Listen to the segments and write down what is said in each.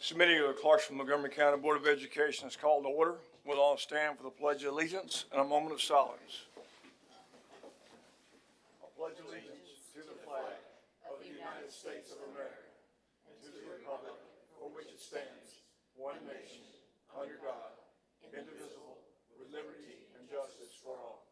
This meeting of the Clarksville-Montgomery County Board of Education is called to order. We'll all stand for the Pledge of Allegiance and a moment of silence. I pledge allegiance to the flag of the United States of America and to the republic for which it stands, one nation, under God, indivisible, with liberty and justice for all.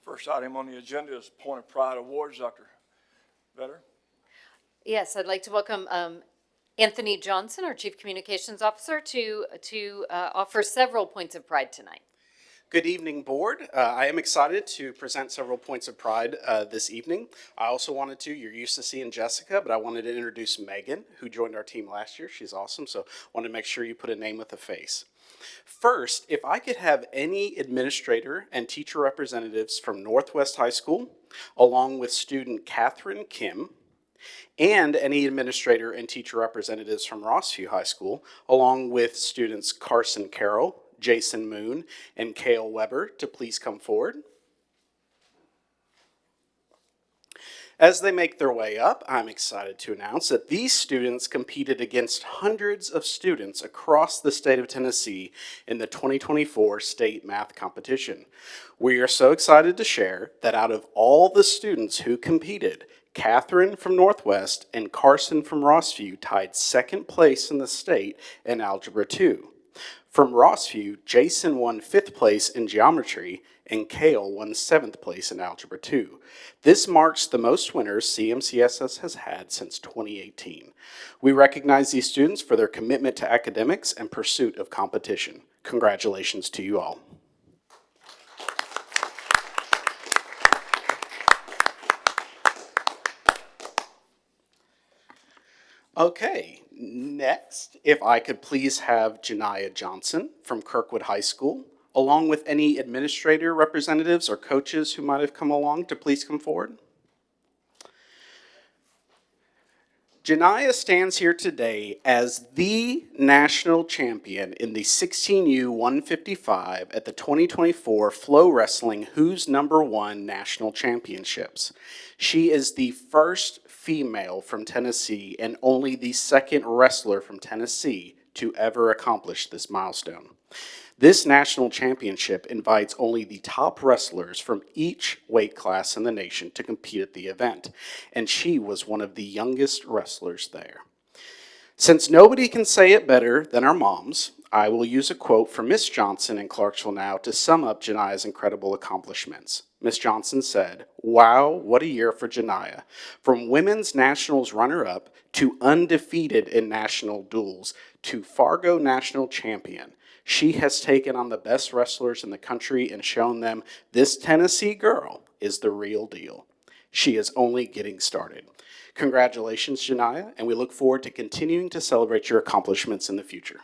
First item on the agenda is Point of Pride Awards. Dr. Vetter. Yes, I'd like to welcome Anthony Johnson, our Chief Communications Officer, to offer several points of pride tonight. Good evening, Board. I am excited to present several points of pride this evening. I also you're used to seeing Jessica, but I wanted to introduce Megan, who joined our team last year. She's awesome, so wanted to make sure you put a name with a face. First, if I could have any administrator and teacher representatives from Northwest High School, along with student Catherine Kim, and any administrator and teacher representatives from Rossview High School, along with students Carson Carroll, Jason Moon, and Cale Weber, to please come forward. As they make their way up, I'm excited to announce that these students competed against hundreds of students across the state of Tennessee in the 2024 state math competition. We are so excited to share that out of all the students who competed, Catherine from Northwest and Carson from Rossview tied second place in the state in Algebra 2. From Rossview, Jason won 5th place in geometry, and Cale won 7th place in Algebra 2. This marks the most winners CMCSS has had since 2018. We recognize these students for their commitment to academics and pursuit of competition. Congratulations to you all. Okay, next, if I could please have Janiyah Johnson from Kirkwood High School, along with any administrator representatives or coaches who might have come along, to please come forward. Janiyah stands here today as the national champion in the 16U 155 at the 2024 Flow Wrestling Who's Number One National Championships. She is the first female from Tennessee and only the second wrestler from Tennessee to ever accomplish this milestone. This national championship invites only the top wrestlers from each weight class in the nation to compete at the event, and she was one of the youngest wrestlers there. Since nobody can say it better than our moms, I will use a quote from Miss Johnson in Clarksville now to sum up Janiyah's incredible accomplishments. Miss Johnson said, "Wow, what a year for Janiyah. From women's nationals runner-up to undefeated in national duels to Fargo national champion. She has taken on the best wrestlers in the country and shown them this Tennessee girl is the real deal. She is only getting started." Congratulations, Janiyah, and we look forward to continuing to celebrate your accomplishments in the future.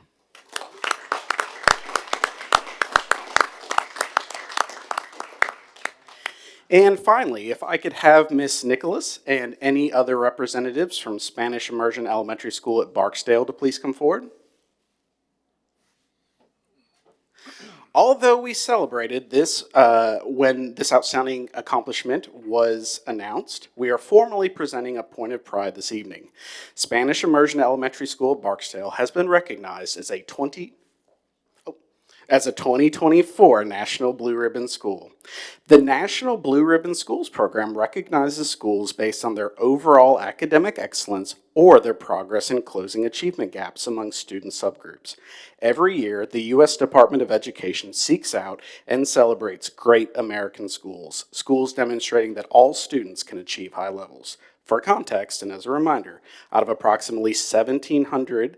And finally, if I could have Miss Nicholas and any other representatives from Spanish Immersion Elementary School at Barksdale to please come forward. Although we celebrated this when this outstanding accomplishment was announced, we are formally presenting a point of pride this evening. Spanish Immersion Elementary School at Barksdale has been recognized as a 2024 National Blue Ribbon School. The National Blue Ribbon Schools program recognizes schools based on their overall academic excellence or their progress in closing achievement gaps among student subgroups. Every year, the U.S. Department of Education seeks out and celebrates great American schools, schools demonstrating that all students can achieve high levels. For context, and as a reminder, out of approximately 1,700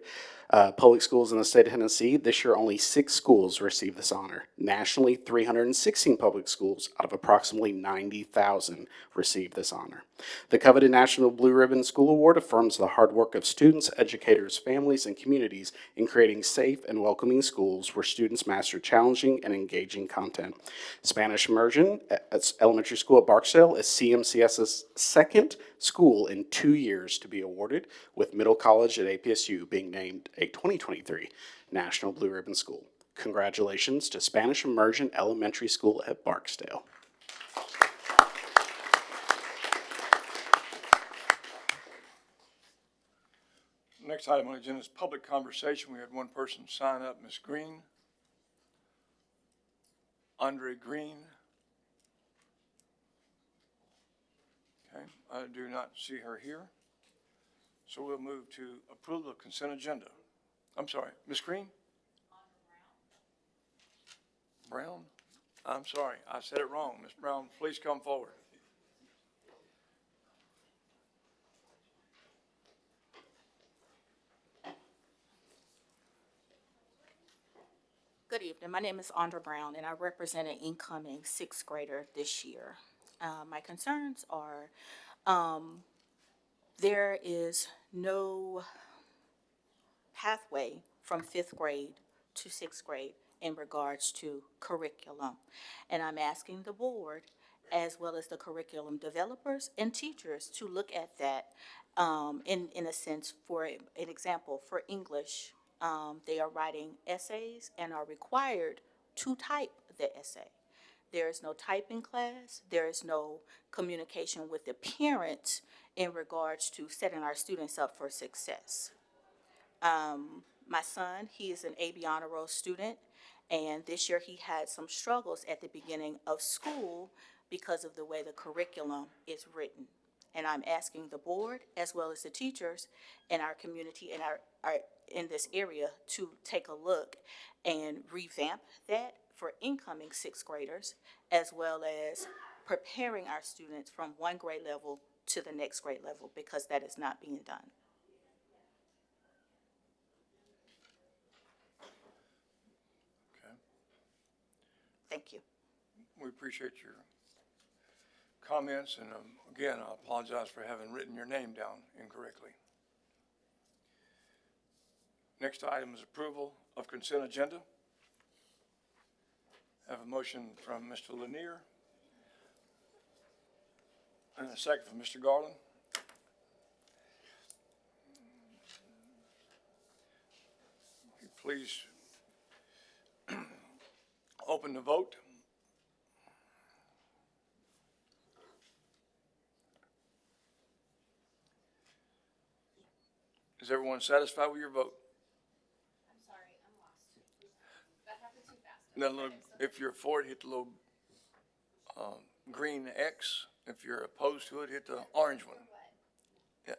Public schools in the state of Tennessee, this year only 6 schools received this honor. Nationally, 316 public schools out of approximately 90,000 received this honor. The coveted National Blue Ribbon School Award affirms the hard work of students, educators, families, and communities in creating safe and welcoming schools where students master challenging and engaging content. Spanish Immersion at elementary school at Barksdale is CMCSS's second school in 2 years to be awarded, with Middle College at APSU being named a 2023 National Blue Ribbon School. Congratulations to Spanish Immersion Elementary School at Barksdale. Next item on the agenda is public conversation. We had one person sign up, Ms. Green. Andre Green. Okay, I do not see her here. So we'll move to approval of consent agenda. I'm sorry, Ms. Green? Brown? I'm sorry, I said it wrong. Ms. Brown, please come forward. Good evening. My name is Andra Brown, and I represent an incoming 6th grader this year. My concerns are there is no pathway from 5th grade to 6th grade in regards to curriculum. And I'm asking the board, as well as the curriculum developers and teachers, to look at that in a sense. For an example, for English, they are writing essays and are required to type the essay. There is no typing class. There is no communication with the parents in regards to setting our students up for success. My son, he is an AB Honor Roll student, and this year he had some struggles at the beginning of school because of the way the curriculum is written. And I'm asking the board, as well as the teachers in our community and our in this area, to take a look and revamp that for incoming 6th graders, as well as preparing our students from one grade level to the next grade level, because that is not being done. Okay. Thank you. We appreciate your comments, and again, I apologize for having written your name down incorrectly. Next item is approval of consent agenda. I have a motion from Mr. Lanier and a second from Mr. Garland. Please open the vote. Is everyone satisfied with your vote? I'm sorry, I'm lost. That happened too fast. That little, if you're for it, hit the little green X. If you're opposed to it, hit the orange one. Yeah.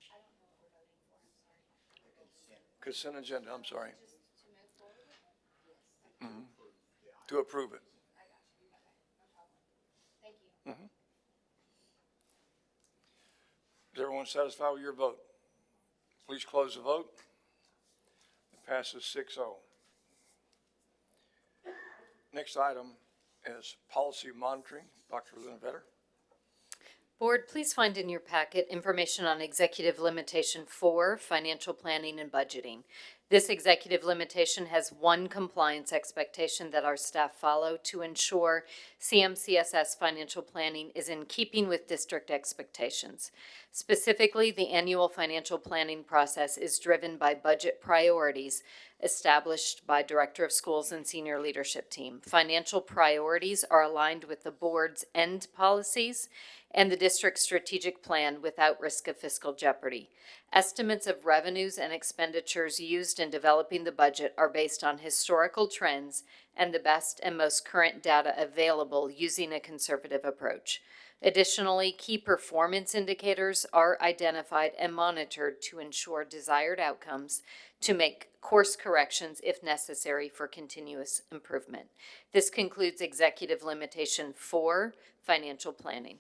I don't know what we're voting for, I'm sorry. Consent agenda, I'm sorry. Just to move forward? To approve it. I got you, okay, no problem. Thank you. Is everyone satisfied with your vote? Please close the vote. It passes 6-0. Next item is policy monitoring. Dr. Linnevetter. Board, please find in your packet information on Executive Limitation 4, Financial Planning and Budgeting. This executive limitation has one compliance expectation that our staff follow to ensure CMCSS financial planning is in keeping with district expectations. Specifically, the annual financial planning process is driven by budget priorities established by Director of Schools and Senior Leadership Team. Financial priorities are aligned with the board's end policies and the district's strategic plan without risk of fiscal jeopardy. Estimates of revenues and expenditures used in developing the budget are based on historical trends and the best and most current data available using a conservative approach. Additionally, key performance indicators are identified and monitored to ensure desired outcomes to make course corrections if necessary for continuous improvement. This concludes Executive Limitation 4, Financial Planning.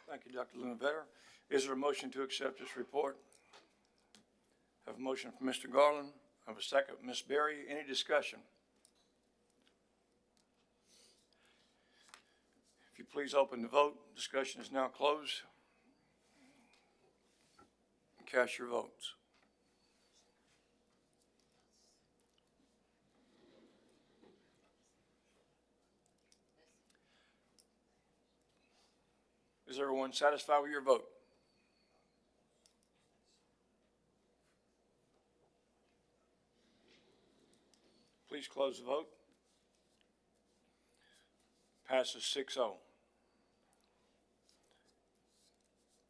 Thank you, Dr. Lunavetter. Is there a motion to accept this report? Have a motion from Mr. Garland. Have a second, Ms. Berry. Any discussion? If you please open the vote. Discussion is now closed. Cast your votes. Is everyone satisfied with your vote? Please close the vote. Passes 6-0.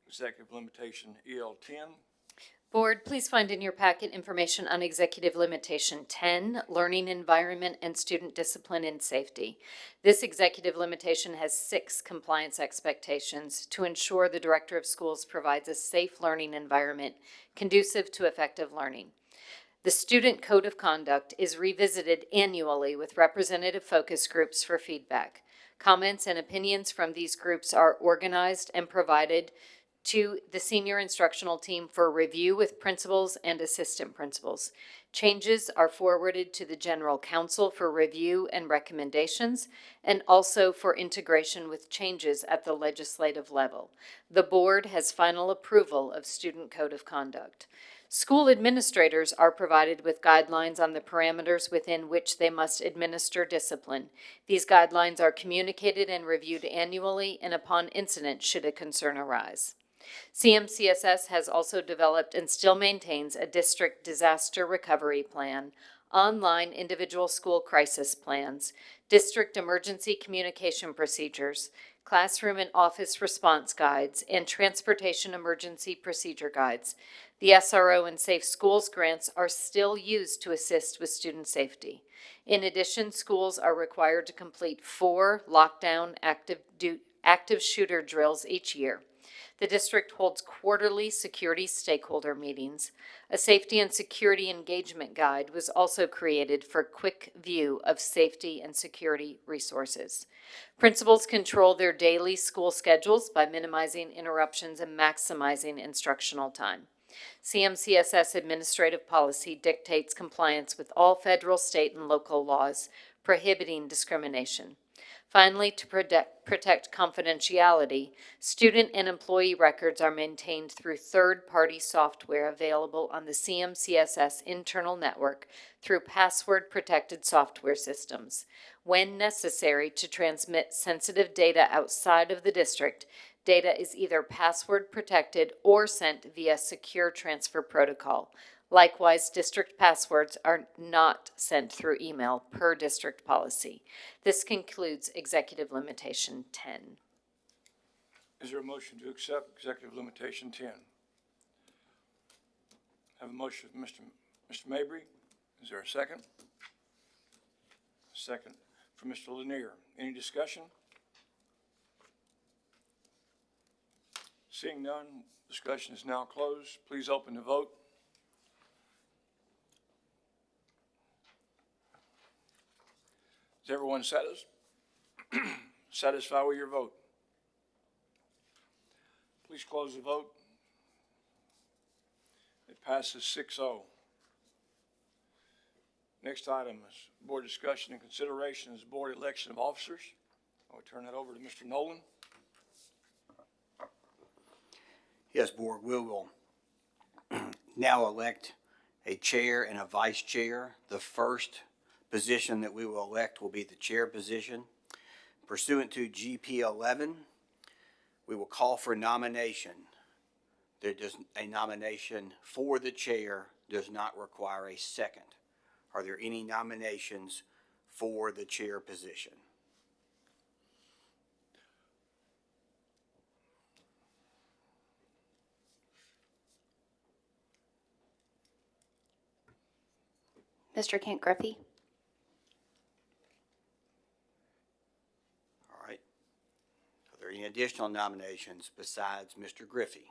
Executive Limitation EL10. Board, please find in your packet information on Executive Limitation 10, Learning Environment and Student Discipline and Safety. This executive limitation has 6 compliance expectations to ensure the Director of Schools provides a safe learning environment conducive to effective learning. The Student Code of Conduct is revisited annually with representative focus groups for feedback. Comments and opinions from these groups are organized and provided to the senior instructional team for review with principals and assistant principals. Changes are forwarded to the General Counsel for review and recommendations, and also for integration with changes at the legislative level. The board has final approval of Student Code of Conduct. School administrators are provided with guidelines on the parameters within which they must administer discipline. These guidelines are communicated and reviewed annually and upon incident should a concern arise. CMCSS has also developed and still maintains a district disaster recovery plan, online individual school crisis plans, district emergency communication procedures, classroom and office response guides, and transportation emergency procedure guides. The SRO and Safe Schools grants are still used to assist with student safety. In addition, schools are required to complete 4 lockdown active shooter drills each year. The district holds quarterly security stakeholder meetings. A safety and security engagement guide was also created for quick view of safety and security resources. Principals control their daily school schedules by minimizing interruptions and maximizing instructional time. CMCSS administrative policy dictates compliance with all federal, state, and local laws prohibiting discrimination. Finally, to protect confidentiality, student and employee records are maintained through third-party software available on the CMCSS internal network through password-protected software systems. When necessary to transmit sensitive data outside of the district, data is either password-protected or sent via secure transfer protocol. Likewise, district passwords are not sent through email per district policy. This concludes Executive Limitation 10. Is there a motion to accept Executive Limitation 10? Have a motion from Mr. Mabry. Is there a second? Second from Mr. Lanier. Any discussion? Seeing none, discussion is now closed. Please open the vote. Is everyone satisfied with your vote? Please close the vote. It passes 6-0. Next item is board discussion and consideration is board election of officers. I will turn that over to Mr. Nolan. Yes, board, we will now elect a chair and a vice chair. The first position that we will elect will be the chair position. Pursuant to GP 11, we will call for nomination. A nomination for the chair does not require a second. Are there any nominations for the chair position? Mr. Kent Griffey. All right. Are there any additional nominations besides Mr. Griffey?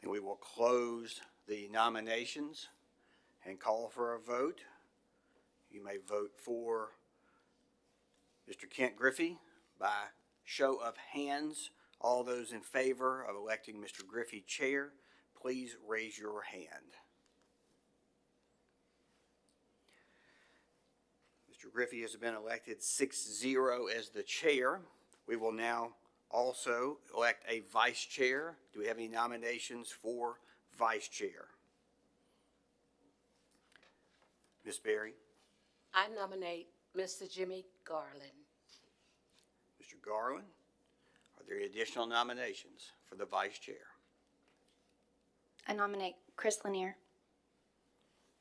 And we will close the nominations and call for a vote. You may vote for Mr. Kent Griffey by show of hands. All those in favor of electing Mr. Griffey chair, please raise your hand. Mr. Griffey has been elected 6-0 as the chair. We will now also elect a vice chair. Do we have any nominations for vice chair? Ms. Berry? I nominate Mr. Jimmy Garland. Mr. Garland? Are there any additional nominations for the vice chair? I nominate Chris Lanier.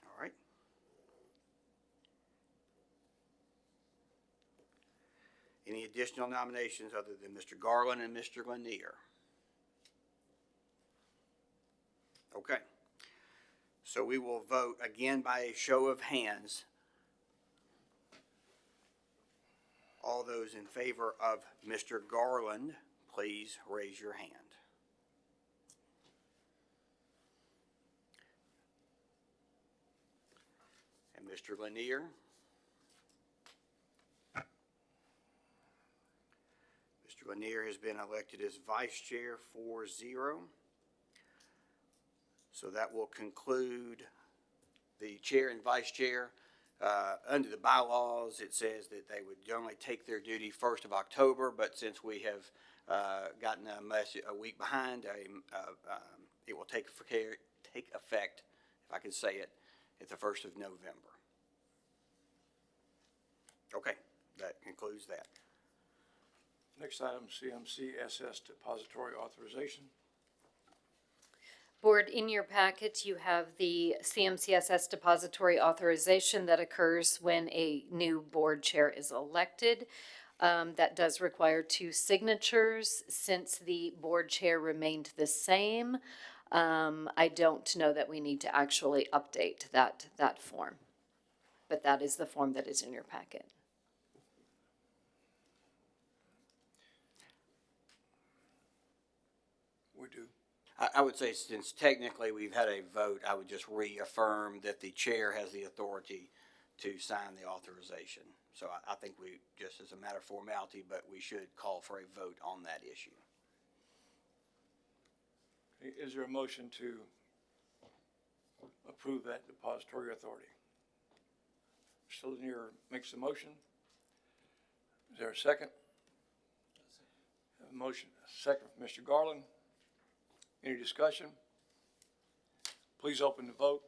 All right. Any additional nominations other than Mr. Garland and Mr. Lanier? Okay. So we will vote again by a show of hands. All those in favor of Mr. Garland, please raise your hand. And Mr. Lanier? Mr. Lanier has been elected as vice chair 4-0. So that will conclude the chair and vice chair. Under the bylaws, it says that they would generally take their duty 1st of October, but since we have gotten a week behind, it will take effect, if I can say it, at the 1st of November. Okay, that concludes that. Next item, CMCSS depository authorization. Board, in your packet, you have the CMCSS depository authorization that occurs when a new board chair is elected. That does require 2 signatures. Since the board chair remained the same, I don't know that we need to actually update that form. But that is the form that is in your packet. We do. I would say since technically we've had a vote, I would just reaffirm that the chair has the authority to sign the authorization. So I think we, just as a matter of formality, but we should call for a vote on that issue. Is there a motion to approve that depository authority? Mr. Lanier makes the motion. Is there a second? A motion, a second from Mr. Garland. Any discussion? Please open the vote.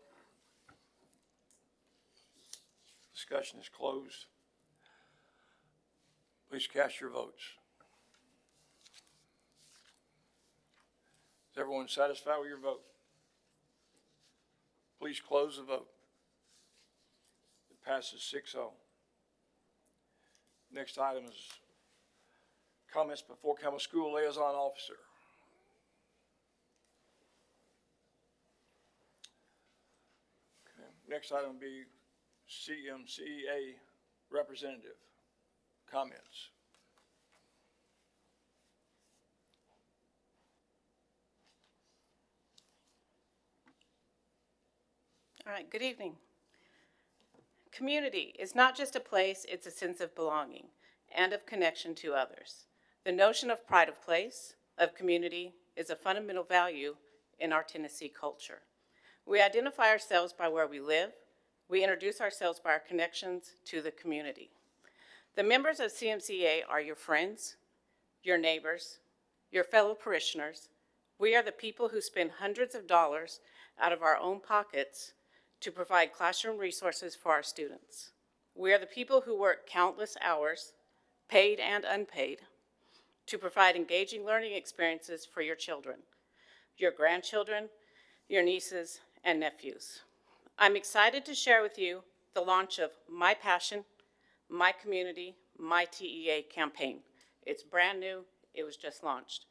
Discussion is closed. Please cast your votes. Is everyone satisfied with your vote? Please close the vote. It passes 6-0. Next item is comments before Campbell School Liaison Officer. Next item will be CMCA representative comments. All right, good evening. Community is not just a place, it's a sense of belonging and of connection to others. The notion of pride of place, of community, is a fundamental value in our Tennessee culture. We identify ourselves by where we live. We introduce ourselves by our connections to the community. The members of CMCA are your friends, your neighbors, your fellow parishioners. We are the people who spend hundreds of dollars out of our own pockets to provide classroom resources for our students. We are the people who work countless hours, paid and unpaid, to provide engaging learning experiences for your children, your grandchildren, your nieces, and nephews. I'm excited to share with you the launch of My Passion, My Community, My TEA campaign. It's brand new, it was just launched,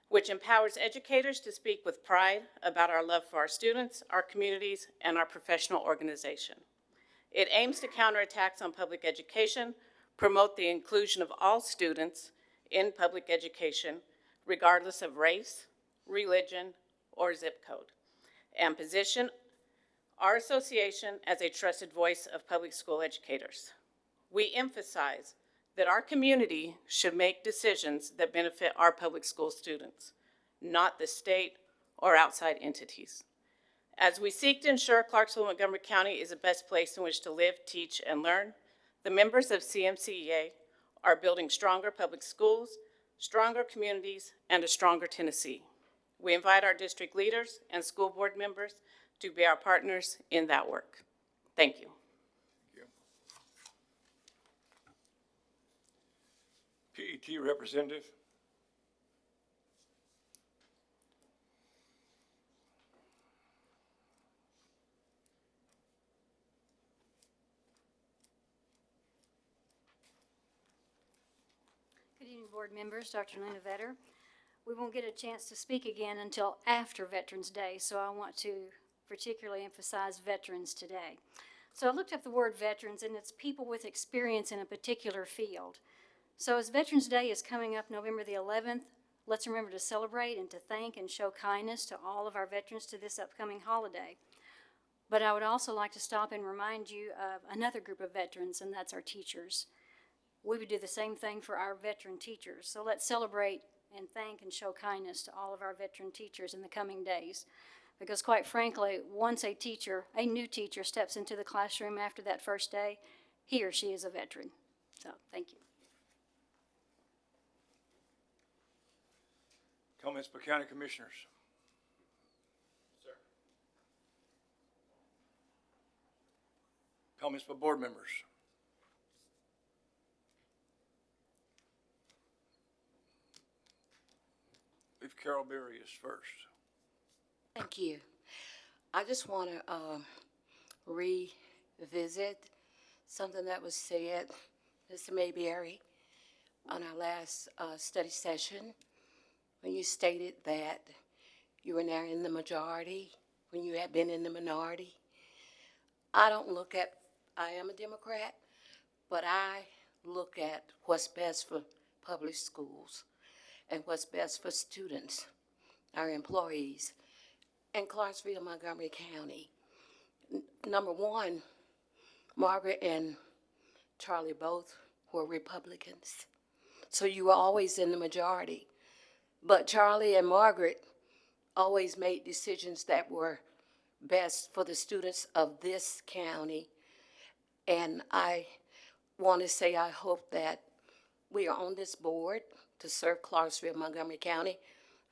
which empowers educators to speak with pride about our love for our students, our communities, and our professional organization. It aims to counter attacks on public education, promote the inclusion of all students in public education, regardless of race, religion, or zip code, and position our association as a trusted voice of public school educators. We emphasize that our community should make decisions that benefit our public school students, not the state or outside entities. As we seek to ensure Clarksville-Montgomery County is the best place in which to live, teach, and learn, the members of CMCEA are building stronger public schools, stronger communities, and a stronger Tennessee. We invite our district leaders and school board members to be our partners in that work. Thank you. PET representative. Good evening, board members. Dr. Linda Vetter. We won't get a chance to speak again until after Veterans Day, so I want to particularly emphasize veterans today. So I looked up the word veterans, and it's people with experience in a particular field. So as Veterans Day is coming up November the 11th, let's remember to celebrate and to thank and show kindness to all of our veterans to this upcoming holiday. But I would also like to stop and remind you of another group of veterans, and that's our teachers. We would do the same thing for our veteran teachers. So let's celebrate and thank and show kindness to all of our veteran teachers in the coming days. Because quite frankly, once a new teacher steps into the classroom after that first day, he or she is a veteran. So thank you. Comments by county commissioners. Sir. Comments by board members. I believe Carol Berry is first. Thank you. I just want to revisit something that was said, Mr. Mayberry, on our last study session, when you stated that you were now in the majority, when you had been in the minority. I am a Democrat, but I look at what's best for public schools and what's best for students, our employees, and Clarksville-Montgomery County. Number one, Margaret and Charlie both were Republicans. So you were always in the majority. But Charlie and Margaret always made decisions that were best for the students of this county. And I want to say I hope that we are on this board to serve Clarksville-Montgomery County.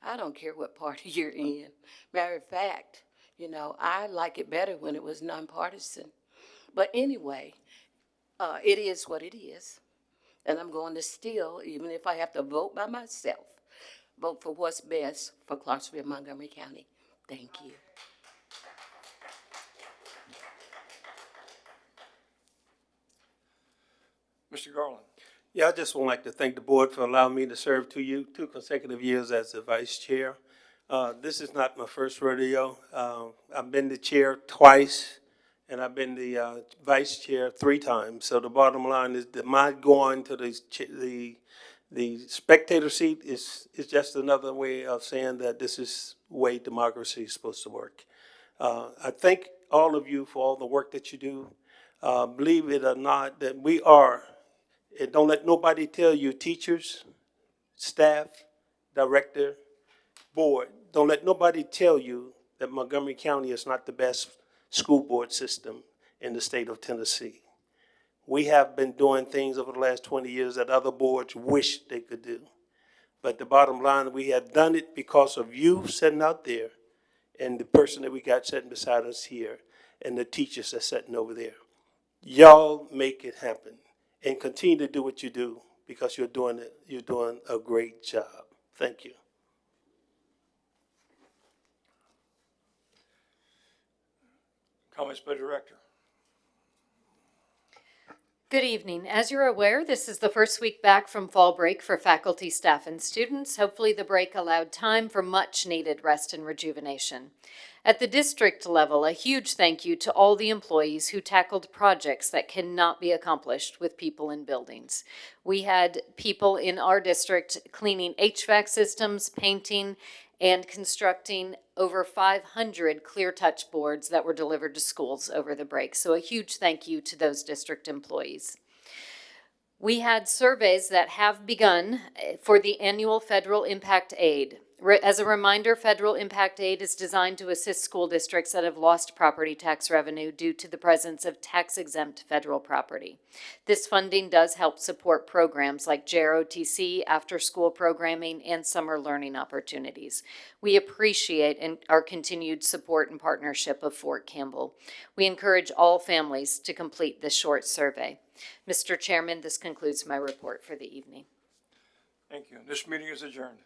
I don't care what party you're in. Matter of fact, I like it better when it was nonpartisan. But anyway, it is what it is. And I'm going to still, even if I have to vote by myself, vote for what's best for Clarksville-Montgomery County. Thank you. Mr. Garland. Yeah, I just would like to thank the board for allowing me to serve 2 consecutive years as the vice chair. This is not my first rodeo. I've been the chair twice, and I've been the vice chair 3 times. So the bottom line is that my going to the spectator seat is just another way of saying that this is the way democracy is supposed to work. I thank all of you for all the work that you do. Believe it or not, that we are. And don't let nobody tell you, teachers, staff, director, board, don't let nobody tell you that Montgomery County is not the best school board system in the state of Tennessee. We have been doing things over the last 20 years that other boards wish they could do. But the bottom line, we have done it because of you sitting out there and the person that we got sitting beside us here and the teachers that's sitting over there. Y'all make it happen. And continue to do what you do because you're doing a great job. Thank you. Comments by director. Good evening. As you're aware, this is the first week back from fall break for faculty, staff, and students. Hopefully the break allowed time for much needed rest and rejuvenation. At the district level, a huge thank you to all the employees who tackled projects that cannot be accomplished with people in buildings. We had people in our district cleaning HVAC systems, painting, and constructing over 500 clear touch boards that were delivered to schools over the break. So a huge thank you to those district employees. We had surveys that have begun for the annual federal impact aid. As a reminder, federal impact aid is designed to assist school districts that have lost property tax revenue due to the presence of tax-exempt federal property. This funding does help support programs like JROTC, after-school programming, and summer learning opportunities. We appreciate our continued support and partnership of Fort Campbell. We encourage all families to complete this short survey. Mr. Chairman, this concludes my report for the evening. Thank you. This meeting is adjourned.